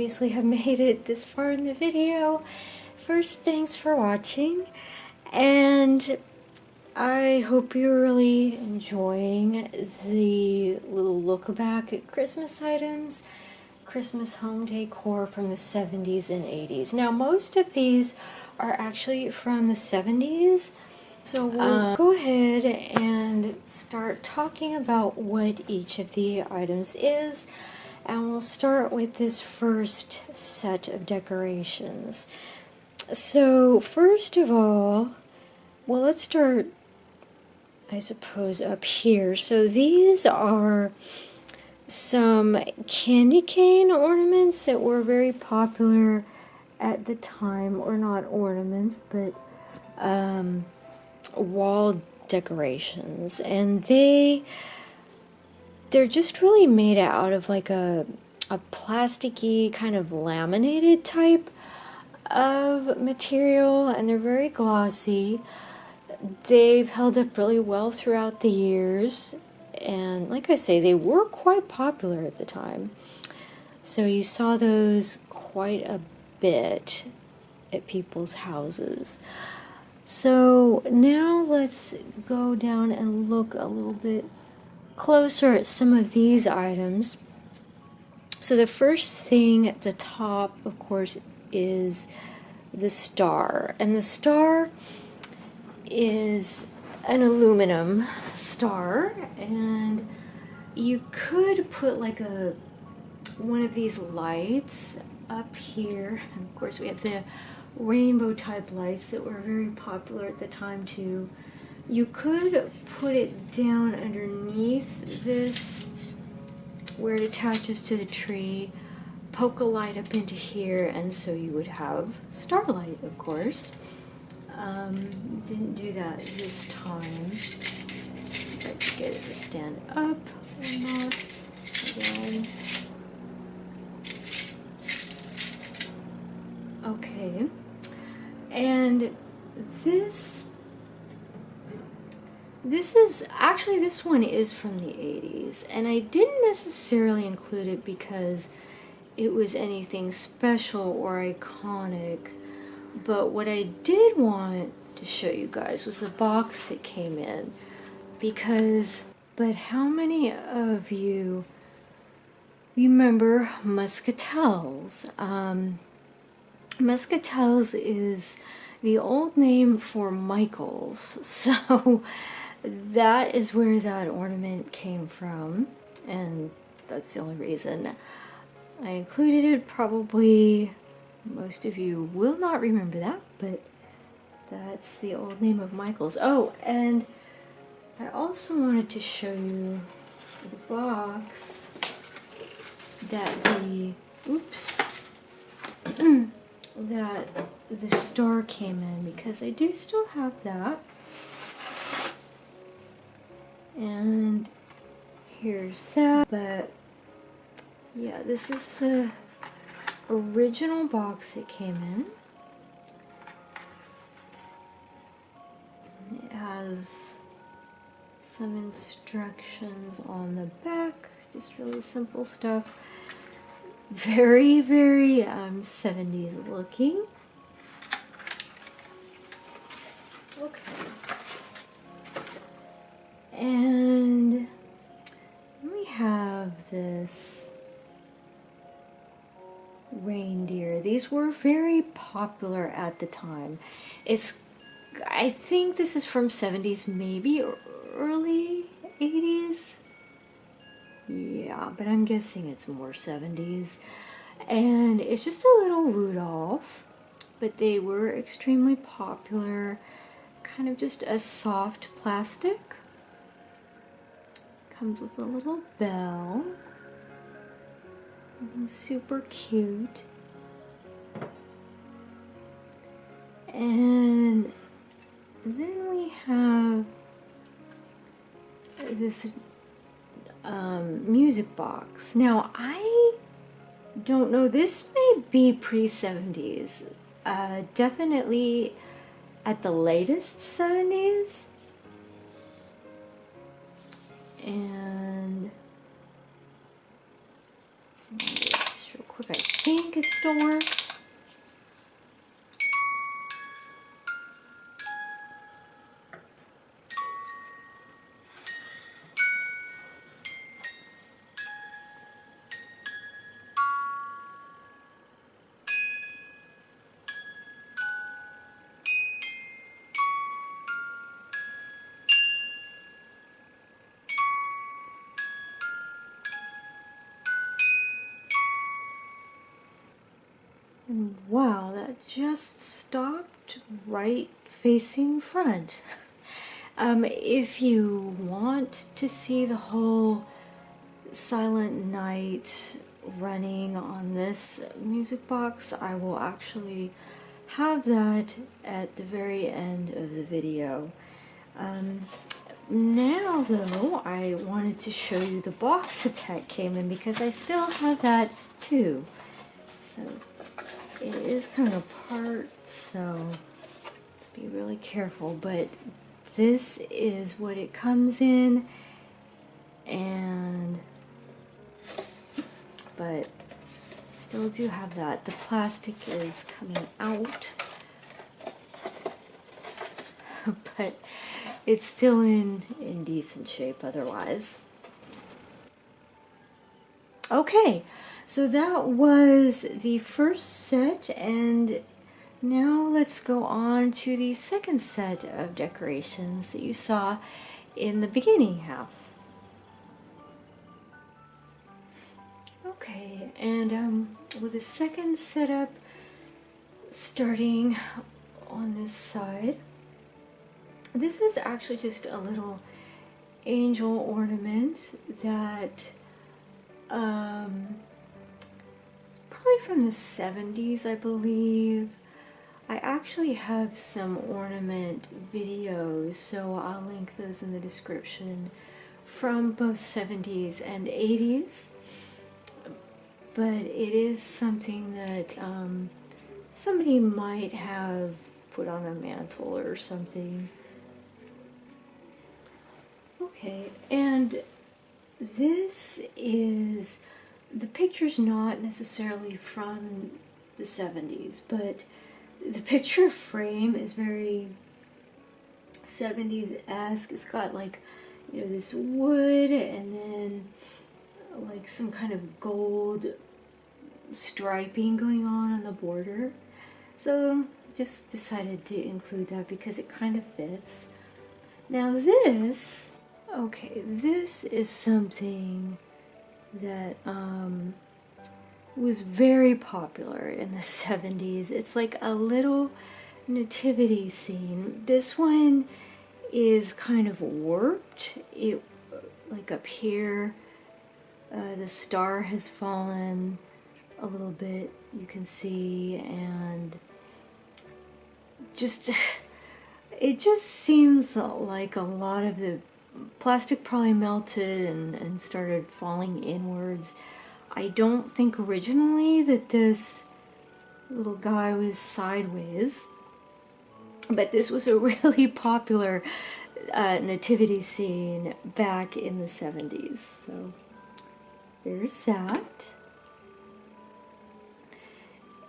obviously have made it this far in the video. First, thanks for watching, and I hope you're really enjoying the little look back at Christmas items, Christmas home decor from the 70s and 80s. Now, most of these are actually from the 70s, so we'll go ahead and start talking about what each of the items is, and we'll start with this first set of decorations. So, first of all, well, let's start, I suppose, up here. So these are some candy cane ornaments that were very popular at the time, or not ornaments, but wall decorations, and they're just really made out of like a plasticky kind of laminated type of material, and they're very glossy. They've held up really well throughout the years, and like I say, they were quite popular at the time. So you saw those quite a bit at people's houses. So now let's go down and look a little bit closer at some of these items. So the first thing at the top, of course, is the star. And the star is an aluminum star, and you could put like one of these lights up here. And of course, we have the rainbow type lights that were very popular at the time too. You could put it down underneath this where it attaches to the tree, poke a light up into here, and so you would have starlight, of course. Didn't do that this time. See if I can get it to stand up or not. Again. Okay. And this is actually, this one is from the 80s, and I didn't necessarily include it because it was anything special or iconic. But what I did want to show you guys was the box it came in, but how many of you remember Muscatels? Muscatels is the old name for Michaels, so that is where that ornament came from, and that's the only reason I included it. Probably most of you will not remember that, but that's the old name of Michael's. Oh, and I also wanted to show you the box that that the star came in, because I do still have that. And here's that. But yeah, this is the original box it came in. It has some instructions on the back, just really simple stuff. Very, very 70s looking. Okay. And we have this reindeer. These were very popular at the time. I think this is from 70s, maybe early 80s. Yeah, but I'm guessing it's more 70s. And it's just a little Rudolph, but they were extremely popular. Kind of just a soft plastic. Comes with a little bell. Super cute. And then we have this music box. Now, I don't know, this may be pre-70s. Definitely at the latest 70s. And let's just real quick I think it still works. And wow, that just stopped right facing front. If you want to see the whole Silent Night running on this music box, I will actually have that at the very end of the video. Now though, I wanted to show you the box that came in because I still have that too. So it is kind of apart, so let's be really careful, but this is what it comes in, but still do have that. The plastic is coming out, but it's still in decent shape otherwise. Okay, so that was the first set, and now let's go on to the second set of decorations that you saw in the beginning half. Okay, and with the second setup starting on this side, this is actually just a little angel ornament that it's probably from the 70s, I believe. I actually have some ornament videos, so I'll link those in the description, from both 70s and 80s. But it is something that somebody might have put on a mantle or something. Okay, and this is, the picture's not necessarily from the 70s, but the picture frame is very 70s-esque. It's got like, you know, this wood and then like some kind of gold striping going on the border. So just decided to include that because it kind of fits. Now this, okay, this is something that was very popular in the 70s. It's like a little nativity scene. This one is kind of warped. It, like up here, the star has fallen a little bit, you can see, and just it just seems like a lot of the plastic probably melted and started falling inwards. I don't think originally that this little guy was sideways, but this was a really popular nativity scene back in the 70s. So there's that.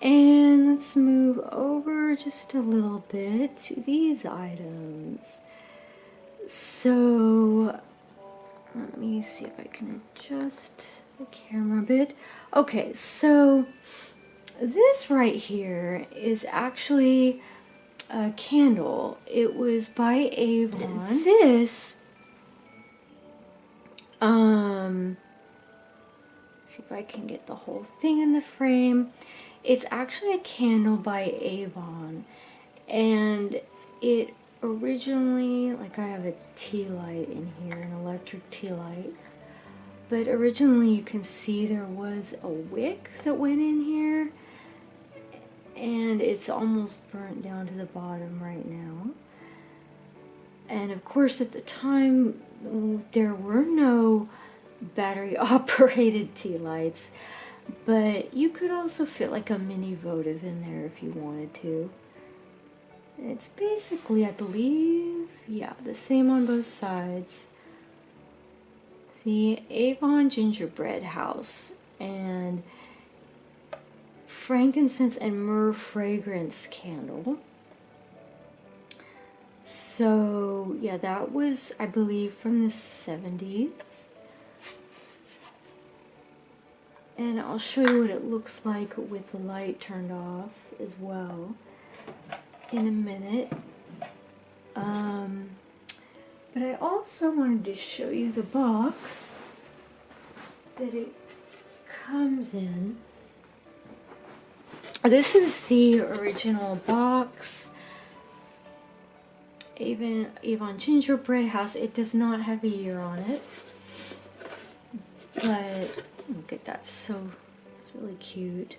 And let's move over just a little bit to these items. So let me see if I can adjust the camera a bit. Okay, so this right here is actually a candle. It was by Avon. This, see if I can get the whole thing in the frame. It's actually a candle by Avon, and it originally, like I have a tea light in here, an electric tea light, but originally you can see there was a wick that went in here, and it's almost burnt down to the bottom right now. And of course at the time there were no battery operated tea lights, but you could also fit like a mini votive in there if you wanted to. It's basically, I believe, yeah, the same on both sides. See, Avon gingerbread house, and frankincense and myrrh fragrance candle. So yeah, that was, I believe, from the 70's. And I'll show you what it looks like with the light turned off as well in a minute. But I also wanted to show you the box that it comes in. This is the original box. Avon gingerbread house. It does not have a year on it. But look at that, it's really cute.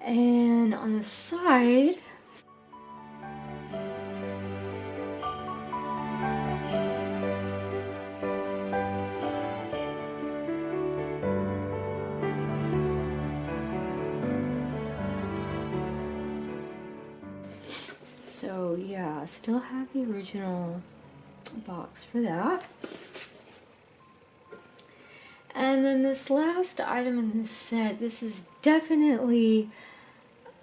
And on the side, so yeah, still have the original box for that. And then this last item in this set, this is definitely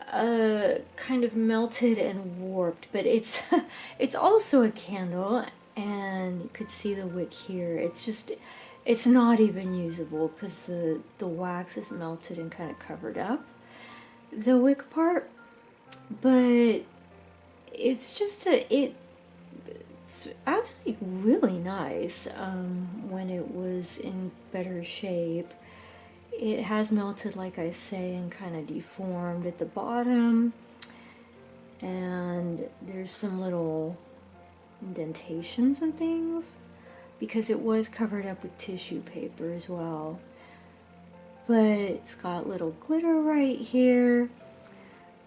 kind of melted and warped, but it's it's also a candle, and you could see the wick here. It's not even usable because the wax is melted and kind of covered up the wick part. But it's just it's actually really nice when it was in better shape. It has melted, like I say, and kind of deformed at the bottom. And there's some little indentations and things because it was covered up with tissue paper as well. But it's got little glitter right here.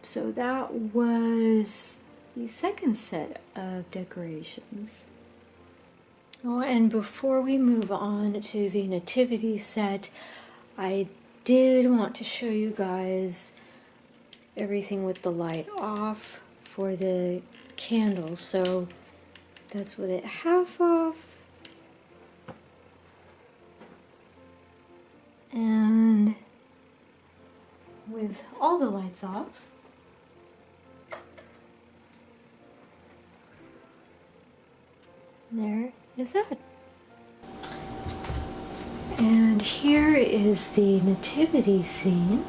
So that was the second set of decorations. Oh, and before we move on to the nativity set, I did want to show you guys everything with the light off for the candles. So that's with it half off. And with all the lights off. There is that. And here is the nativity scene.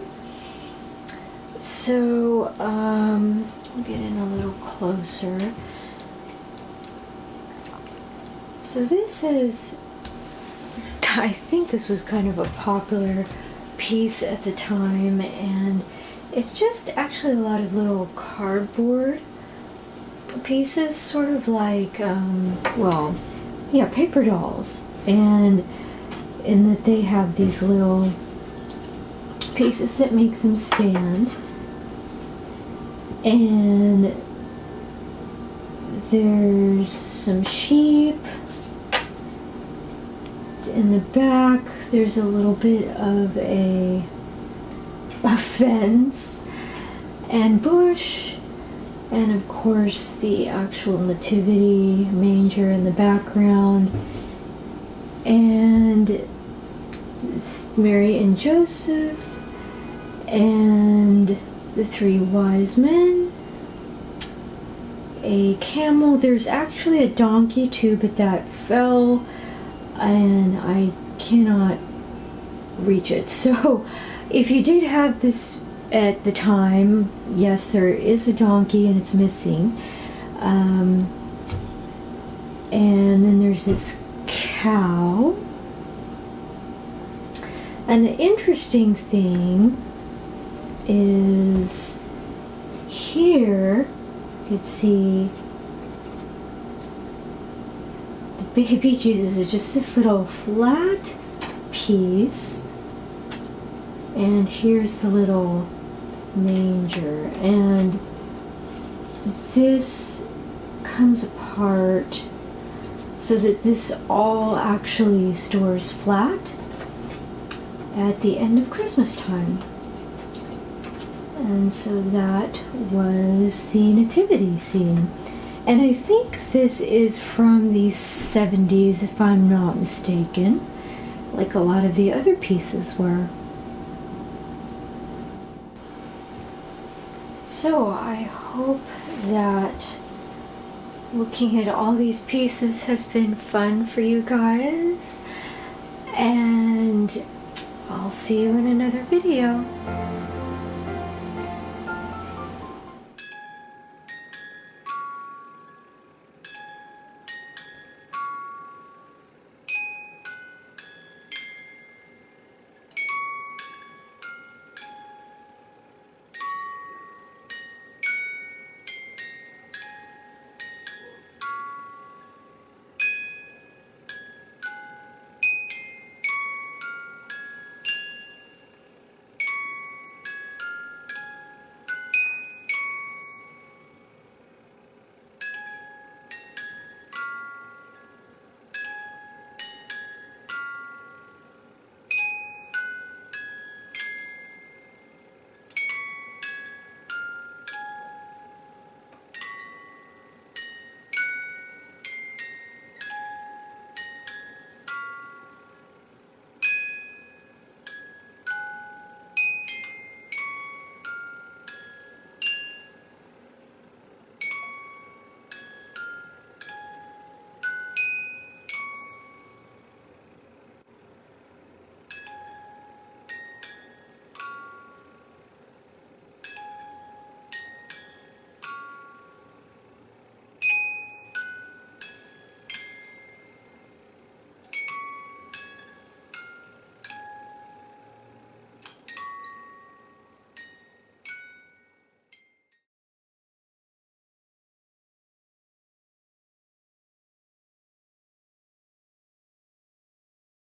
So, I'll get in a little closer. So this is, I think this was kind of a popular piece at the time, and it's just actually a lot of little cardboard pieces, sort of like, well, yeah, paper dolls, and in that they have these little pieces that make them stand, and there's some sheep. In the back, there's a little bit of a fence and bush, and of course the actual nativity manger in the background, and Mary and Joseph and the three wise men, a camel. There's actually a donkey too, but that fell and I cannot reach it. So if you did have this at the time, yes, there is a donkey and it's missing. And then there's this cow. And the interesting thing is here you could see the baby Jesus is just this little flat piece, and here's the little manger, and this comes apart so that this all actually stores flat at the end of Christmastime. And so that was the nativity scene. And I think this is from the 70's, if I'm not mistaken, like a lot of the other pieces were. So I hope that looking at all these pieces has been fun for you guys, and I'll see you in another video.